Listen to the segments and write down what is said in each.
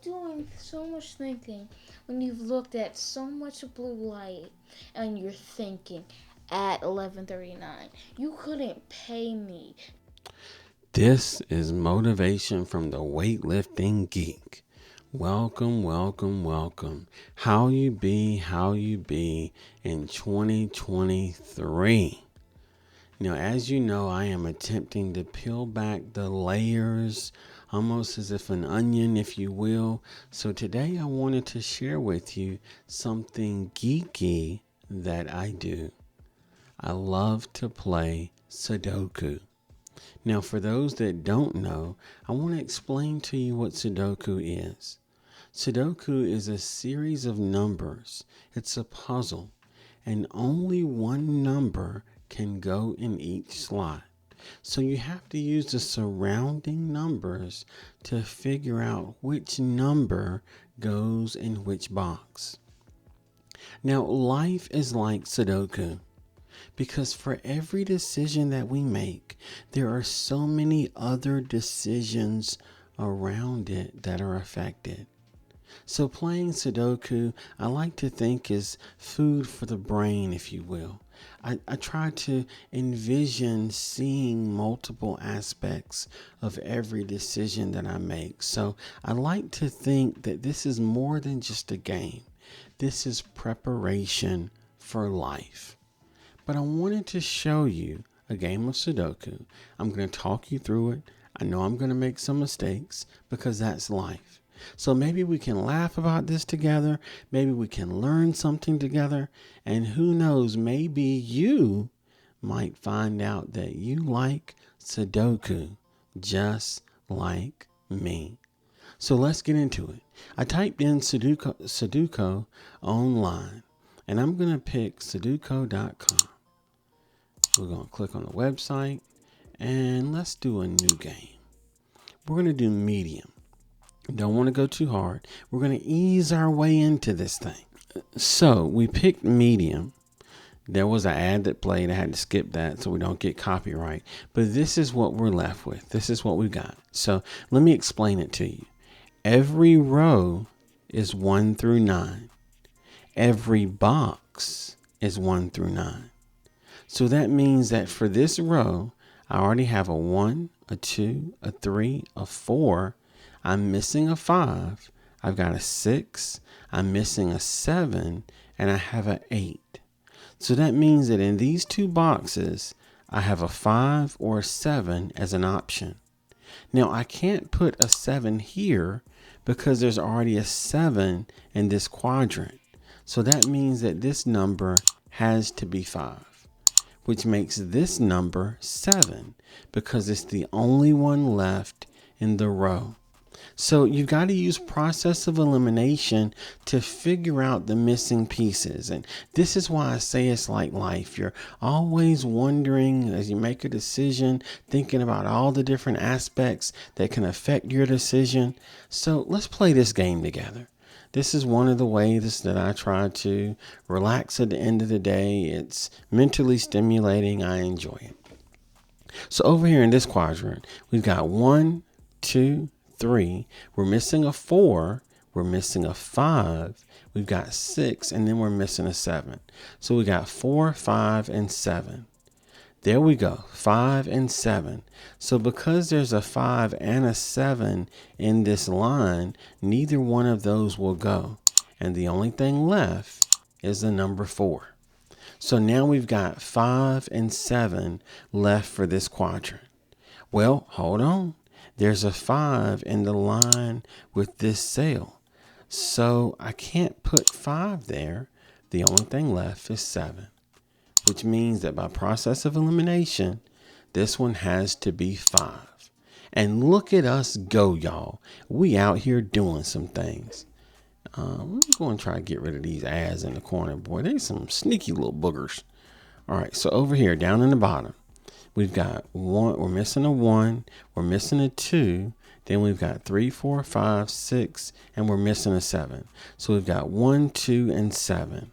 doing so much thinking when you've looked at so much blue light and you're thinking at 11:39? You couldn't pay me. This is motivation from the weightlifting geek. Welcome, welcome, welcome. How you be in 2023. Now, as you know, I am attempting to peel back the layers, almost as if an onion, if you will. So today I wanted to share with you something geeky that I do. I love to play Sudoku. Now, for those that don't know, I want to explain to you what Sudoku is. Sudoku is a series of numbers. It's a puzzle, and only one number can go in each slot. So you have to use the surrounding numbers to figure out which number goes in which box. Now, life is like Sudoku. Because for every decision that we make, there are so many other decisions around it that are affected. So playing Sudoku, I like to think is food for the brain, if you will. I try to envision seeing multiple aspects of every decision that I make. So I like to think that this is more than just a game. This is preparation for life. But I wanted to show you a game of Sudoku. I'm going to talk you through it. I know I'm going to make some mistakes because that's life. So maybe we can laugh about this together. Maybe we can learn something together. And who knows, maybe you might find out that you like Sudoku just like me. So let's get into it. I typed in Sudoku online, and I'm going to pick Sudoku.com. We're going to click on the website, and let's do a new game. We're going to do medium. Don't want to go too hard. We're going to ease our way into this thing. So we picked medium. There was an ad that played. I had to skip that so we don't get copyright. But this is what we're left with. This is what we've got. So let me explain it to you. Every row is 1 through 9. Every box is 1 through 9. So that means that for this row, I already have a 1, a 2, a 3, a 4. I'm missing a 5. I've got a 6. I'm missing a 7. And I have an 8. So that means that in these two boxes, I have a 5 or a 7 as an option. Now, I can't put a 7 here because there's already a 7 in this quadrant. So that means that this number has to be 5. Which makes this number 7 because it's the only one left in the row. So you've got to use process of elimination to figure out the missing pieces. And this is why I say it's like life. You're always wondering as you make a decision, thinking about all the different aspects that can affect your decision. So let's play this game together. This is one of the ways that I try to relax at the end of the day. It's mentally stimulating. I enjoy it. So over here in this quadrant, we've got 1, 2, 3. We're missing a 4. We're missing a 5. We've got 6, and then we're missing a 7. So we got 4, 5, and 7. There we go, 5 and 7. So because there's a 5 and a 7 in this line, neither one of those will go. And the only thing left is the number 4. So now we've got 5 and 7 left for this quadrant. Well, hold on. There's a 5 in the line with this cell. So I can't put 5 there. The only thing left is 7. Which means that by process of elimination, this one has to be 5. And look at us go, y'all. We out here doing some things. We're going to try to get rid of these ads in the corner. Boy, they some sneaky little boogers. All right, so over here, down in the bottom, we've got 1. We're missing a 1. We're missing a 2. Then we've got 3, 4, 5, 6, and we're missing a 7. So we've got 1, 2, and 7.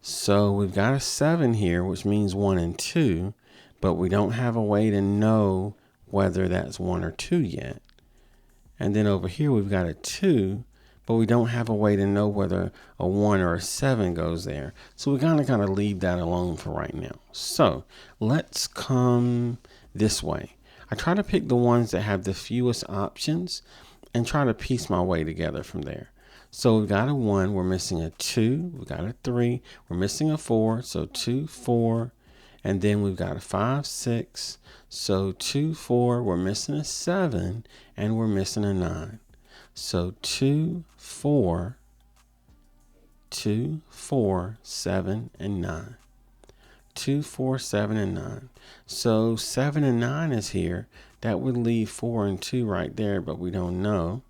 So we've got a 7 here, which means 1 and 2, but we don't have a way to know whether that's 1 or 2 yet. And then over here we've got a 2, but we don't have a way to know whether a 1 or a 7 goes there. So we're going to kind of leave that alone for right now. So let's come this way. I try to pick the ones that have the fewest options and try to piece my way together from there. So we've got a 1, we're missing a 2, we've got a 3, we're missing a 4, so 2, 4, and then we've got a 5, 6, so 2, 4, we're missing a 7, and we're missing a 9. So 2, 4, 2, 4, 7, and 9. 2, 4, 7, and 9. So 7 and 9 is here. That would leave 4 and 2 right there, but we don't know.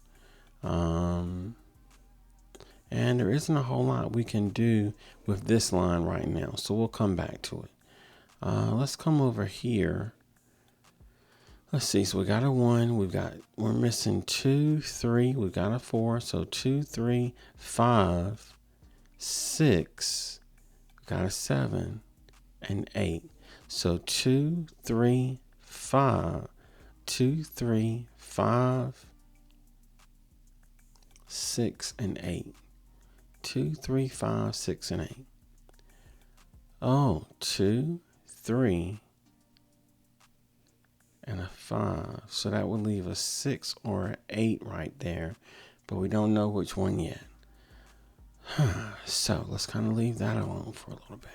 And there isn't a whole lot we can do with this line right now, so we'll come back to it. Let's come over here. Let's see, so we got a 1, we're missing 2, 3, we've got a 4, so 2, 3, 5, 6, got a 7, and 8. So 2, 3, 5, 2, 3, 5, 6, and 8. 2, 3, 5, 6, and 8. Oh, 2, 3, and a 5. So that would leave a 6 or an 8 right there, but we don't know which one yet. So let's kind of leave that alone for a little bit.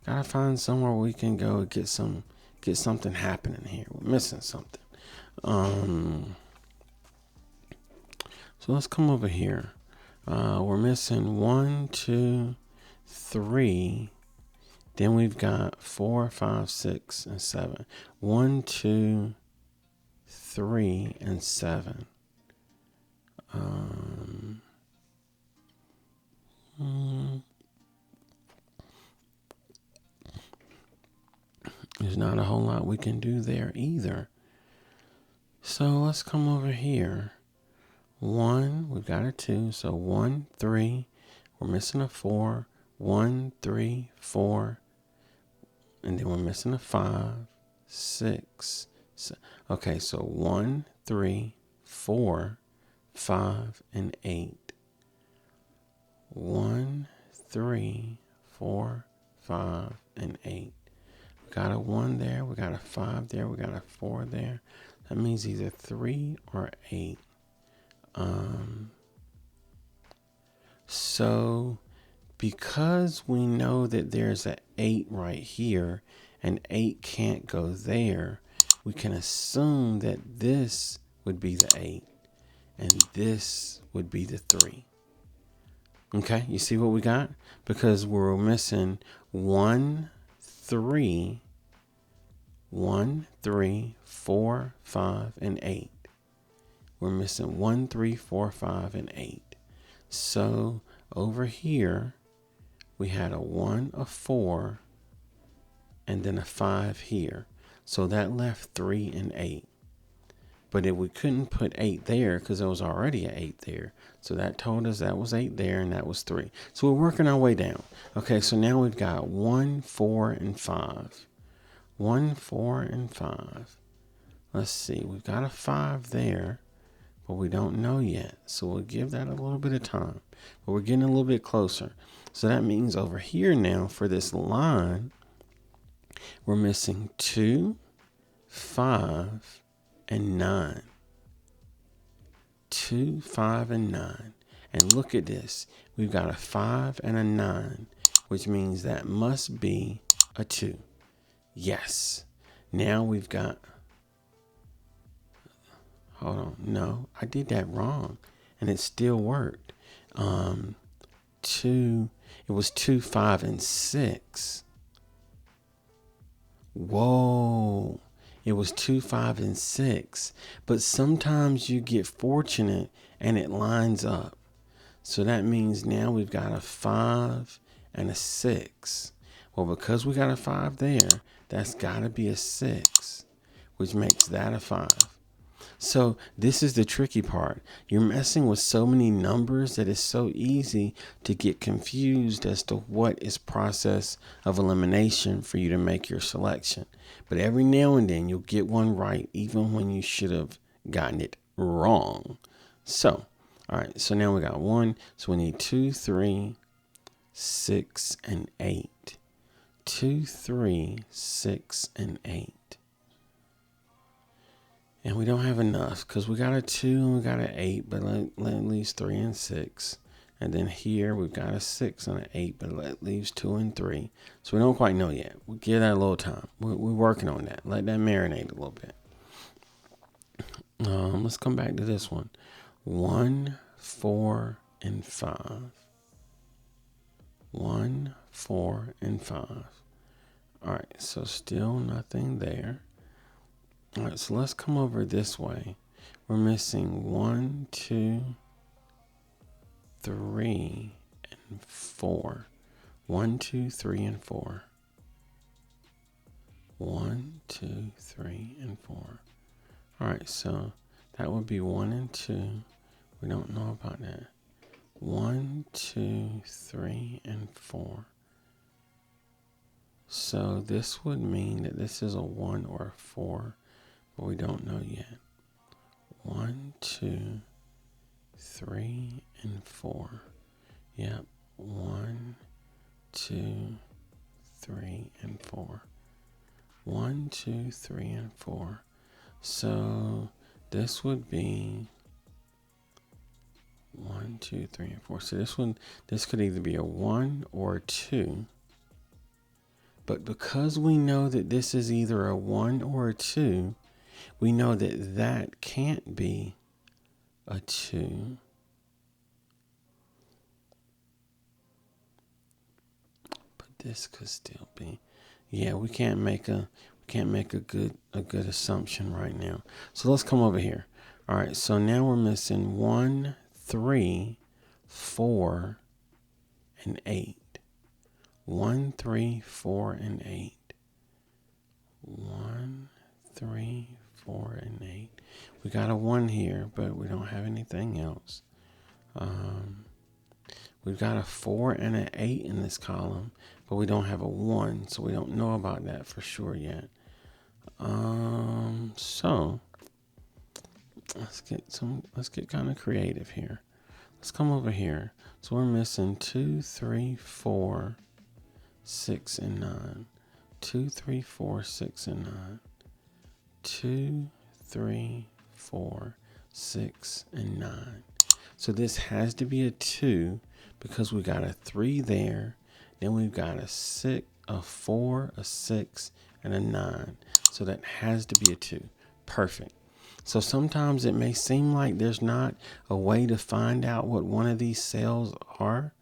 Gotta find somewhere we can go get something happening here. We're missing something. So let's come over here. We're missing 1, 2, 3. Then we've got 4, 5, 6, and 7. 1, 2, 3, and 7. There's not a whole lot we can do there either. So let's come over here. 1, we've got a 2, so 1, 3. We're missing a 4. 1, 3, 4. And then we're missing a 5, 6. Okay, so 1, 3, 4, 5, and 8. 1, 3, 4, 5, and 8. We got a 1 there, we got a 5 there, we got a 4 there. That means either 3 or 8. So because we know that there's an 8 right here and 8 can't go there, we can assume that this would be the 8 and this would be the 3. Okay, you see what we got? Because we're missing 1, 3, 1, 3, 4, 5, and 8. We're missing 1, 3, 4, 5, and 8. So over here, we had a 1, a 4, and then a 5 here. So that left 3 and 8. But we couldn't put 8 there because there was already an 8 there. So that told us that was 8 there and that was 3. So we're working our way down. Okay, so now we've got 1, 4, and 5. 1, 4, and 5. Let's see, we've got a 5 there, but we don't know yet. So we'll give that a little bit of time. But we're getting a little bit closer. So that means over here now for this line, we're missing 2, 5, and 9. 2, 5, and 9. And look at this. We've got a 5 and a 9, which means that must be a 2. Yes. Now we've got, hold on. No, I did that wrong. And it still worked. 2, it was 2, 5, and 6. Whoa. It was 2, 5, and 6. But sometimes you get fortunate and it lines up. So that means now we've got a 5 and a 6. Well, because we got a 5 there, that's got to be a 6, which makes that a 5. So this is the tricky part. You're messing with so many numbers that it's so easy to get confused as to what is process of elimination for you to make your selection. But every now and then you'll get one right, even when you should have gotten it Wrong. So, all right. So now we got 1. So we need 2, 3, 6, and 8. 2, 3, 6, and 8. And we don't have enough because we got a 2 and we got an 8, but that leaves 3 and 6. And then here we've got a 6 and an 8, but that leaves 2 and 3. So we don't quite know yet. We'll give that a little time. We're working on that. Let that marinate a little bit. Let's come back to this one. 1, 4, and 5. 1, 4, and 5. All right, so still nothing there. All right, so let's come over this way. We're missing 1, 2, 3, and 4. 1, 2, 3, and 4. 1, 2, 3, and 4. All right, so that would be 1 and 2. We don't know about that. 1, 2, 3, and 4. So this would mean that this is a 1 or a 4, but we don't know yet. 1, 2, 3, and 4. Yep. 1, 2, 3, and 4. 1, 2, 3, and 4. So this would be 1, 2, 3, and 4. So this could either be a 1 or a 2. But because we know that this is either a 1 or a 2, we know that that can't be a 2. But this could still be. Yeah, we can't make a good assumption right now. So let's come over here. All right, so now we're missing 1, 3, 4, and 8. 1, 3, 4, and 8. 1, 3, 4, and 8. We got a 1 here, but we don't have anything else. We've got a 4 and an 8 in this column, but we don't have a 1, so we don't know about that for sure yet. So let's get kind of creative here. Let's come over here. So we're missing 2, 3, 4, 6, and 9. 2, 3, 4, 6, and 9. 2, 3, 4, 6, and 9. So this has to be a 2 because we got a 3 there. Then we've got a 6, a 4, a 6, and a 9. So that has to be a 2. Perfect. So sometimes it may seem like there's not a way to find out what one of these cells are.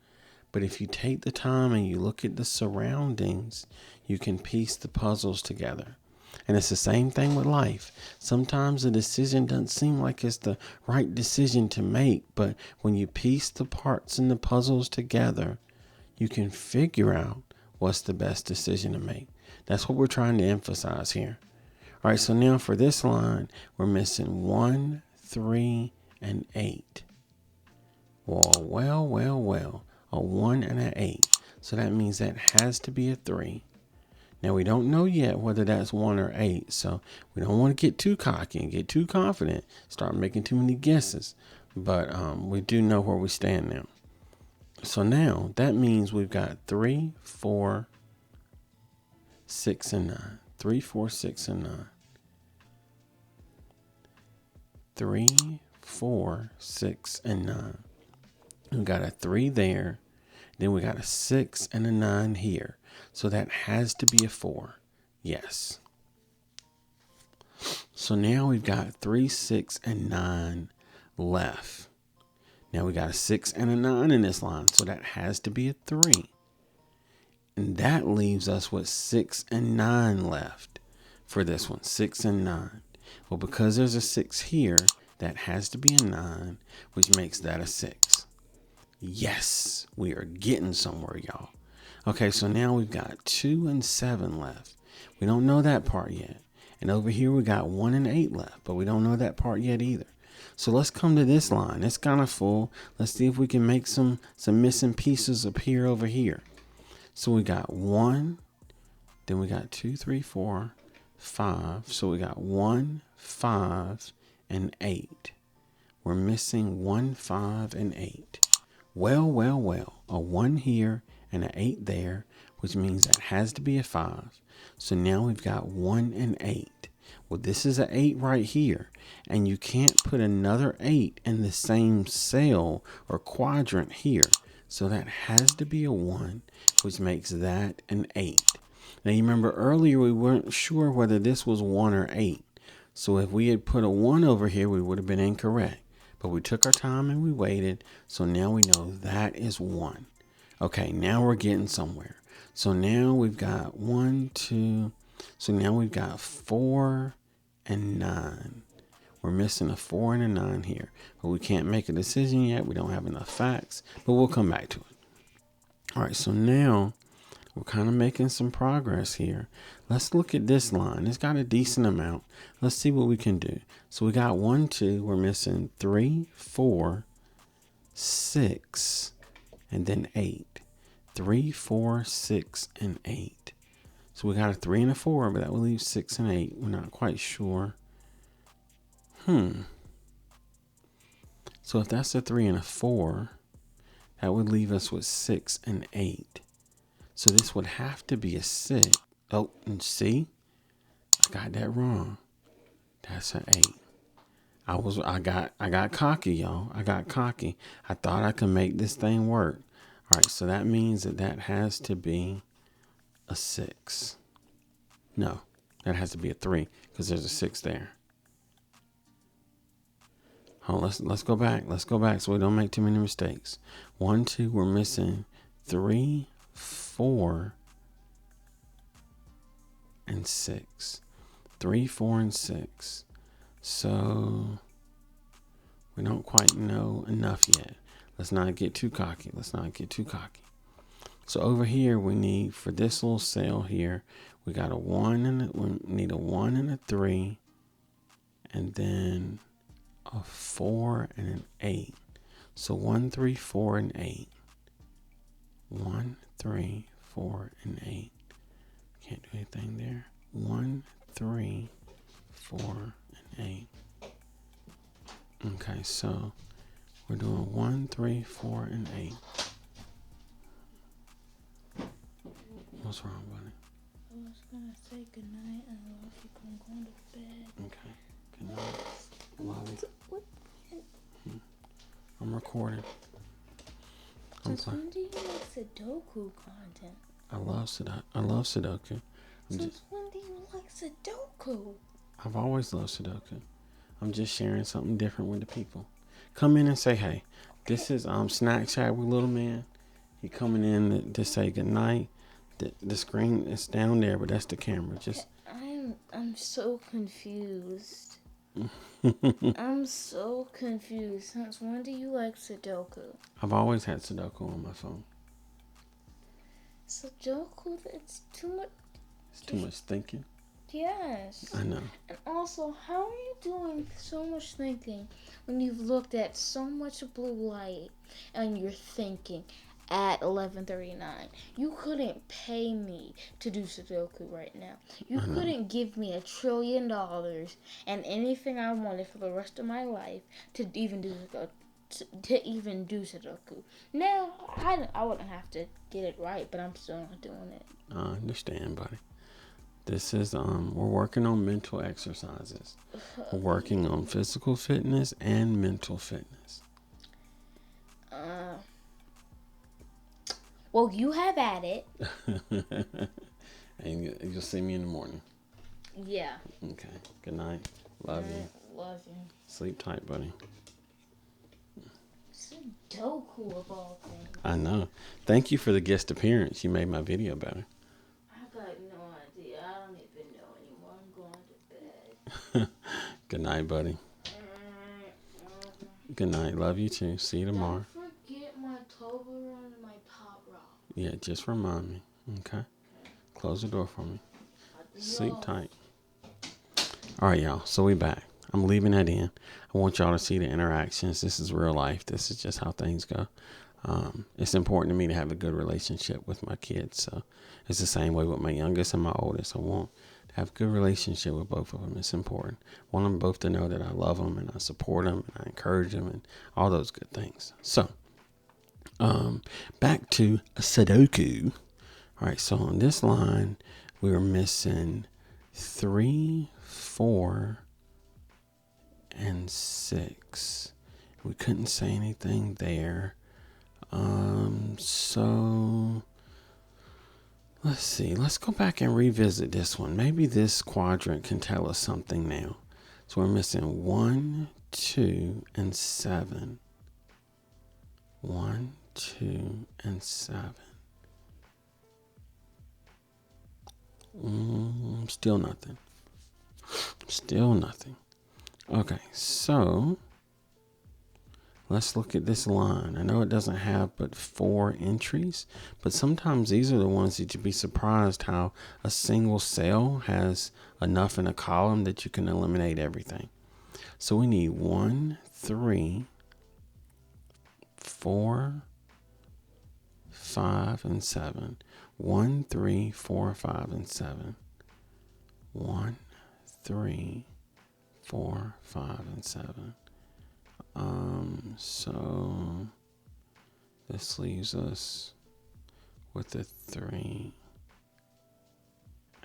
But if you take the time and you look at the surroundings, you can piece the puzzles together. And it's the same thing with life. Sometimes a decision doesn't seem like it's the right decision to make, but when you piece the parts and the puzzles together, you can figure out what's the best decision to make. That's what we're trying to emphasize here. All right, so now for this line, we're missing 1, 3, and 8. Well. A 1 and an 8. So that means that has to be a 3. Now, we don't know yet whether that's 1 or 8, so we don't want to get too cocky and get too confident, start making too many guesses. But we do know where we stand now. So now that means we've got 3, 4, 6, and 9. 3, 4, 6, and 9. 3, 4, 6, and 9. We got a 3 there. Then we got a 6 and a 9 here. So that has to be a 4. Yes. So now we've got 3, 6, and 9 left. Now we got a 6 and a 9 in this line. So that has to be a 3. And that leaves us with 6 and 9 left for this one. 6 and 9. Well, because there's a 6 here, that has to be a 9, which makes that a 6. Yes, we are getting somewhere, y'all. Okay, so now we've got 2 and 7 left. We don't know that part yet. And over here we got 1 and 8 left, but we don't know that part yet either. So let's come to this line. It's kind of full. Let's see if we can make some missing pieces appear over here. So we got 1, then we got 2, 3, 4, 5. So we got 1, 5, and 8. we're missing 1, 5, and 8. Well. A 1 here and an 8 there, which means that has to be a 5. So now we've got 1 and 8. Well, this is an 8 right here, and you can't put another 8 in the same cell or quadrant here. So that has to be a 1, which makes that an 8. Now, you remember earlier we weren't sure whether this was 1 or 8. So if we had put a 1 over here, we would have been incorrect. But we took our time and we waited. So now we know that is 1. Okay, now we're getting somewhere. So now we've got 1, 2. So now we've got 4 and 9. We're missing a 4 and a 9 here. But we can't make a decision yet. We don't have enough facts. But we'll come back to it. All right, so now we're kind of making some progress here. Let's look at this line. It's got a decent amount. Let's see what we can do. So we got 1, 2. We're missing 3, 4, 6, and then 8. 3, 4, 6, and 8. So we got a 3 and a 4, but that will leave 6 and 8. We're not quite sure. So if that's a 3 and a 4, that would leave us with 6 and 8. So this would have to be a 6. Oh, and see? I got that wrong. That's an 8. I got cocky, y'all. I got cocky. I thought I could make this thing work. All right, so that means that has to be a 6. No, that has to be a 3 because there's a 6 there. Let's go back. Let's go back so we don't make too many mistakes. 1, 2, we're missing 3, 4, and 6. 3, 4, and 6. So we don't quite know enough yet. Let's not get too cocky. So over here we need, for this little cell here, we got we need a 1 and a 3, and then a 4 and an 8. So 1, 3, 4, and 8. 1, 3, 4, and 8. Can't do anything there. 1, 3, 4, and 8. Okay, so we're doing 1, 3, 4, and 8. What's wrong, buddy? I was gonna say goodnight and I love you. I'm going to bed. Okay, good night. Love you. What? I'm recording. Since when do you like Sudoku content? I love Sudoku. Since when do you like Sudoku? I've always loved Sudoku. I'm just sharing something different with the people. Come in and say, hey, this is Snack Chat with Little Man. He coming in to say good night. The screen is down there, but that's the camera. I'm so confused. I'm so confused. Since when do you like Sudoku? I've always had Sudoku on my phone. Sudoku, it's too much. It's too much thinking. Yes. I know. And also, how are you doing so much thinking when you've looked at so much blue light and you're thinking at 11:39? You couldn't pay me to do Sudoku right now. You couldn't give me $1 trillion and anything I wanted for the rest of my life to even do Sudoku. Now, I wouldn't have to get it right, but I'm still not doing it. I understand, buddy. This is we're working on mental exercises. We're working on physical fitness and mental fitness. Well, you have at it. And you'll see me in the morning. Yeah. Okay. Good night. Love you. Love you. Sleep tight, buddy. Sudoku of all things. I know. Thank you for the guest appearance. You made my video better. I got no idea. I don't even know anymore. I'm going to bed. Good night, buddy. Good night. Love you too. See you tomorrow. Don't forget my Toblerone and my Pop Rock. Yeah, just remind me. Okay? Close the door for me. Sleep tight. All right, y'all. So we back. I'm leaving that in. I want y'all to see the interactions. This is real life. This is just how things go. It's important to me to have a good relationship with my kids. So it's the same way with my youngest and my oldest. I want have a good relationship with both of them. It's important. I want them both to know that I love them and I support them and I encourage them and all those good things. So, back to Sudoku. All right, so on this line, we were missing 3, 4, and 6. We couldn't say anything there. So let's see. Let's go back and revisit this one. Maybe this quadrant can tell us something now. So we're missing 1, 2, and 7. 1, 2, and 7. Still nothing. Still nothing. Okay, so let's look at this line. I know it doesn't have but 4 entries, but sometimes these are the ones that you'd be surprised how a single cell has enough in a column that you can eliminate everything. So we need 1, 3, 4, 5, and 7. 1, 3, 4, 5, and 7. 1, 3, 4, 5, and 7. So this leaves us with a 3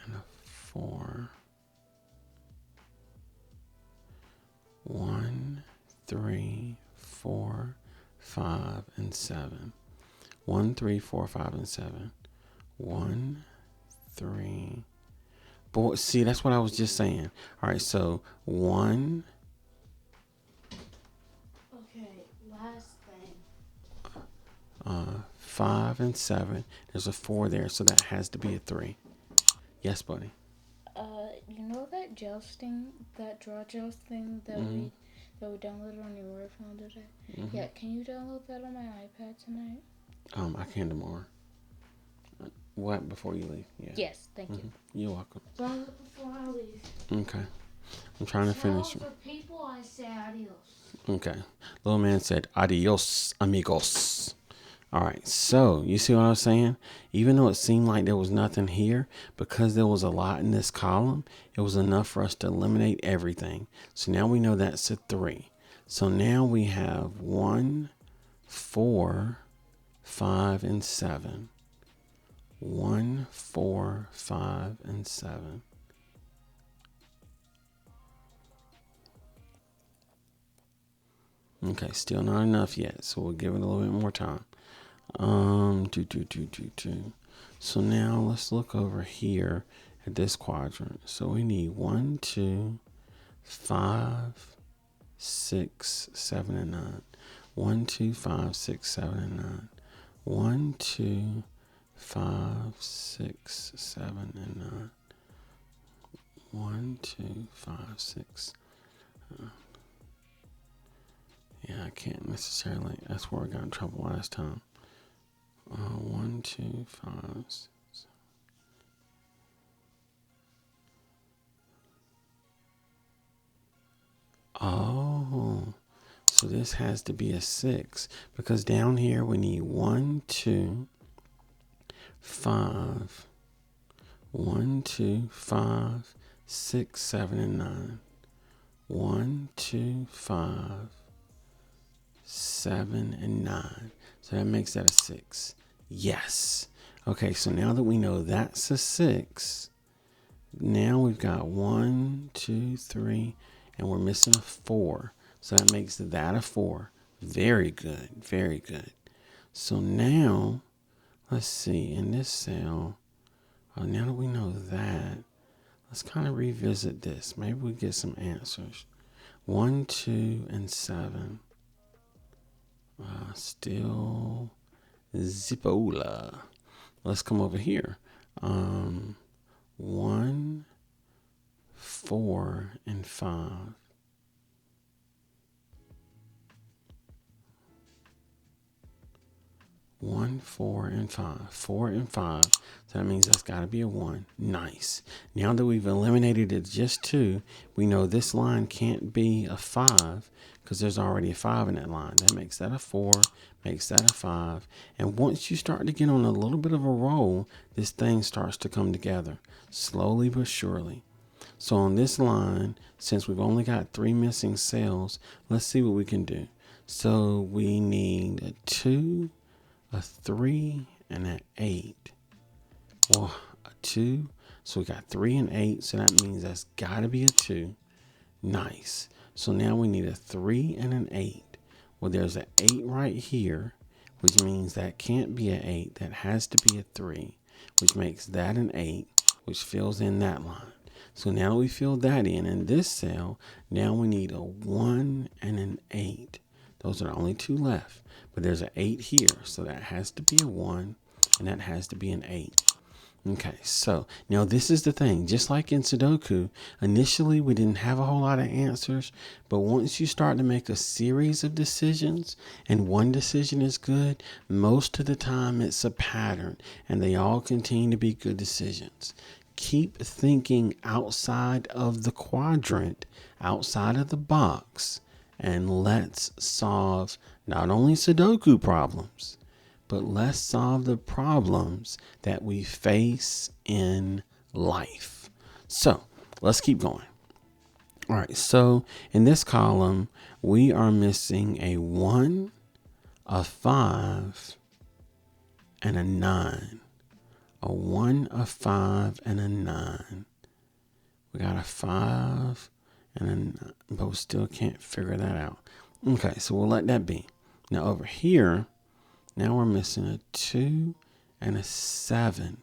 and a 4. 1, 3, 4, 5, and 7. 1, 3, 4, 5, and 7. 1, 3. Boy, see, that's what I was just saying. All right, so 1. Okay, last thing. 5 and 7. There's a 4 there, so that has to be a 3. Yes, buddy. You know that jousting, that draw joust thing that we downloaded on your word phone today? Yeah, can you download that on my iPad tonight? I can tomorrow. What, before you leave? Yeah. Yes, thank you. You're welcome. Download it before I leave. Okay. I'm trying to finish. Tell the people I say adios. Okay. Little man said, adios, amigos. All right. So, you see what I was saying? Even though it seemed like there was nothing here, because there was a lot in this column, it was enough for us to eliminate everything. So now we know that's a 3. So now we have 1, 4, 5, and 7. 1, 4, 5, and 7. Okay, still not enough yet, so we'll give it a little bit more time. So now let's look over here at this quadrant. So we need 1, 2, 5, 6, 7, and 9. 1, 2, 5, 6, 7, and 9. 1, 2, 5, 6, 7, and 9. 1, 2, 5, 6. Yeah, I can't necessarily. That's where I got in trouble last time. 1, 2, 5, 6. Oh, so this has to be a 6 because down here we need 1, 2, 5. 1, 2, 5, 6, 7, and 9. 1, 2, 5, 7, and 9. So that makes that a 6. Yes. Okay, so now that we know that's a 6, now we've got 1, 2, 3, and we're missing a 4. So that makes that a 4. Very good. Very good. So now, let's see, in this cell, now that we know that, let's kind of revisit this. Maybe we get some answers. 1, 2, and 7. Still Zipola. Let's come over here. 1, 4, and 5. 1, 4, and 5. 4 and 5. So that means that's got to be a 1. Nice. Now that we've eliminated it just 2, we know this line can't be a 5 because there's already a 5 in that line. That makes that a 4, makes that a 5. And once you start to get on a little bit of a roll, this thing starts to come together slowly but surely. So on this line, since we've only got 3 missing cells, let's see what we can do. So we need a 2, a 3, and an 8. Well, a 2. So we got 3 and 8. So that means that's got to be a 2. Nice. So now we need a 3 and an 8. Well, there's an 8 right here, which means that can't be an 8. That has to be a 3, which makes that an 8, which fills in that line. So now we fill that in this cell, now we need a 1 and an 8. Those are the only 2 left. But there's an 8 here, so that has to be a 1, and that has to be an 8. Okay, so now this is the thing. Just like in Sudoku, initially we didn't have a whole lot of answers, but once you start to make a series of decisions and one decision is good, most of the time it's a pattern and they all continue to be good decisions. Keep thinking outside of the quadrant, outside of the box, and let's solve not only Sudoku problems, but let's solve the problems that we face in life. So let's keep going. All right, so in this column, we are missing a 1, a 5, and a 9. A 1, a 5, and a 9. We got a 5 and a 9, but we still can't figure that out. Okay, so we'll let that be. Now over here, now we're missing a 2 and a 7.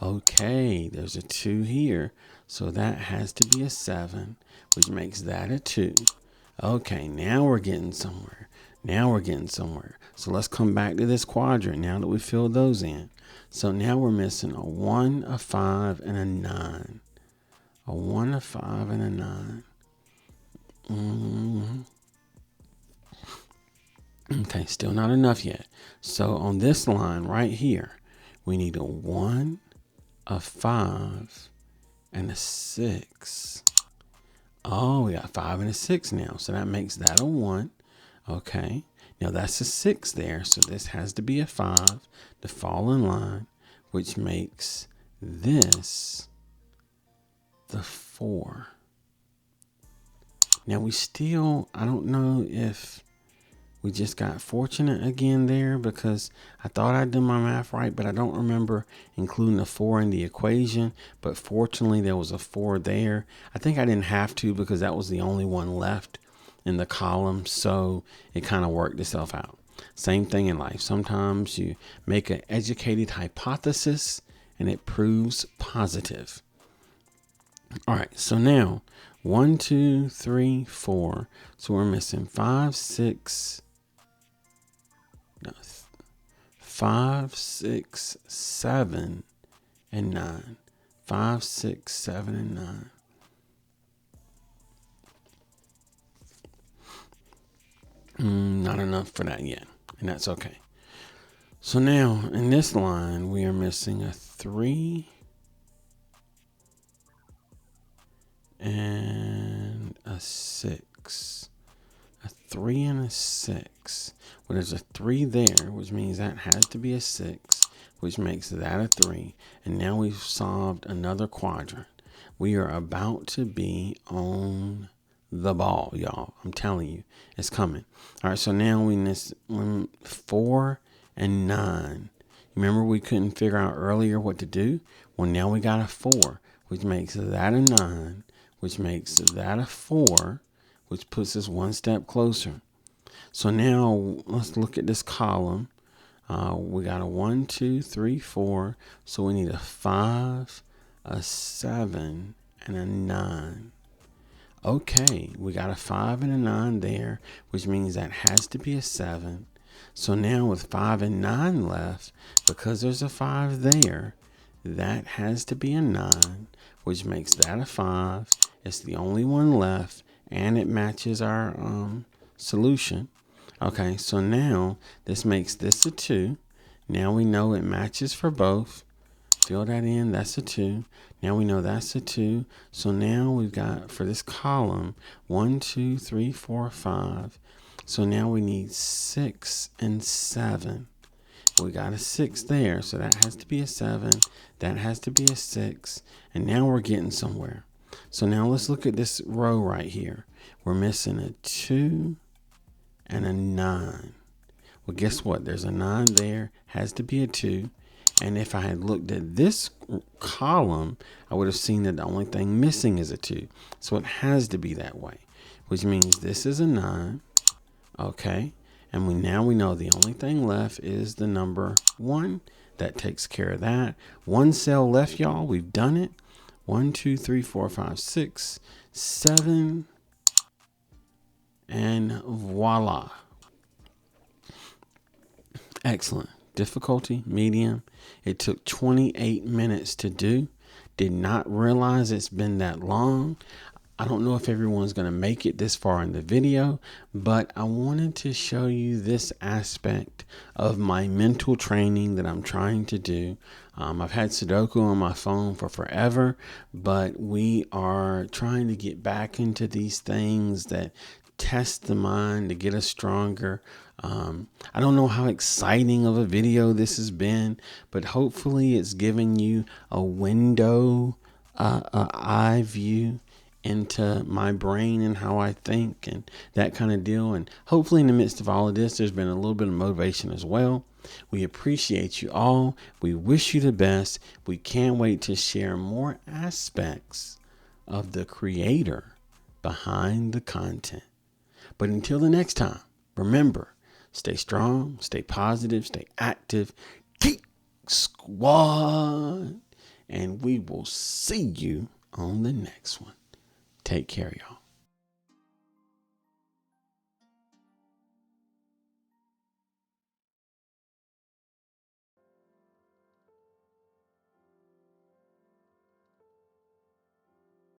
Okay, there's a 2 here, so that has to be a 7, which makes that a 2. Okay, now we're getting somewhere. So let's come back to this quadrant now that we filled those in. So now we're missing a 1, a 5, and a 9. A 1, a 5, and a 9. Okay, still not enough yet. So on this line right here, we need a 1, a 5, and a 6. Oh, we got 5 and a 6 now. So that makes that a 1. Okay. Now that's a 6 there. So this has to be a 5 to fall in line, which makes this the 4. Now I don't know if we just got fortunate again there because I thought I'd done my math right, but I don't remember including a 4 in the equation. But fortunately, there was a 4 there. I think I didn't have to because that was the only one left in the column. So it kind of worked itself out. Same thing in life. Sometimes you make an educated hypothesis and it proves positive. All right, so now 1, 2, 3, 4. So we're missing 5, 6, 7, and 9. 5, 6, 7, and 9. Not enough for that yet, and that's okay. So now in this line, we are missing a 3 and a 6. A 3 and a 6. Well, there's a 3 there, which means that has to be a 6, which makes that a 3. And now we've solved another quadrant. We are about to be on the ball, y'all. I'm telling you, it's coming. All right, so now we miss 4 and 9. Remember we couldn't figure out earlier what to do? Well, now we got a 4, which makes that a 9, which makes that a 4, which puts us one step closer. So now let's look at this column. We got a 1, 2, 3, 4. So we need a 5, a 7, and a 9. Okay, we got a 5 and a 9 there, which means that has to be a 7. So now with 5 and 9 left, because there's a 5 there, that has to be a 9, which makes that a 5. It's the only one left, and it matches our solution. Okay, so now this makes this a 2. Now we know it matches for both. Fill that in. That's a 2. Now we know that's a 2. So now we've got, for this column, 1, 2, 3, 4, 5. So now we need 6 and 7. We got a 6 there, so that has to be a 7. That has to be a 6. And now we're getting somewhere. So now let's look at this row right here. We're missing a 2 and a 9. Well, guess what? There's a 9 there. Has to be a 2. And if I had looked at this column, I would have seen that the only thing missing is a 2. So it has to be that way, which means this is a 9. Okay. And now we know the only thing left is the number 1. That takes care of that. One cell left, y'all. We've done it. 1, 2, 3, 4, 5, 6, 7. And voila. Excellent. Difficulty, medium. It took 28 minutes to do. Did not realize it's been that long. I don't know if everyone's going to make it this far in the video, but I wanted to show you this aspect of my mental training that I'm trying to do. I've had Sudoku on my phone for forever, but we are trying to get back into these things that test the mind to get us stronger. I don't know how exciting of a video this has been, but hopefully it's giving you a window, eye view into my brain and how I think and that kind of deal. And hopefully in the midst of all of this, there's been a little bit of motivation as well. We appreciate you all. We wish you the best. We can't wait to share more aspects of the creator behind the content. But until the next time, remember, stay strong, stay positive, stay active, Geek Squad, and we will see you on the next one. Take care, y'all.